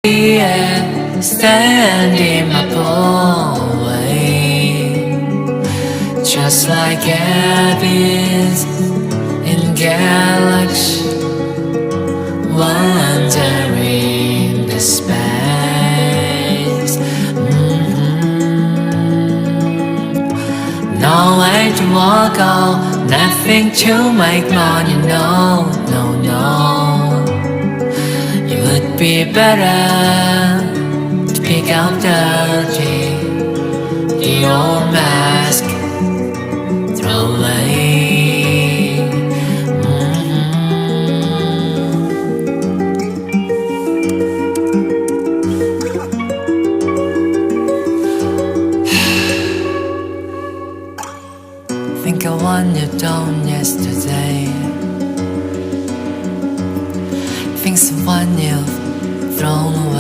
and stand in my way, just like Abby's in galaxy, wandering the space. No way to walk out, nothing to make money, no, no, no. It would be better to pick up the old mask, throw away. Think of one you don't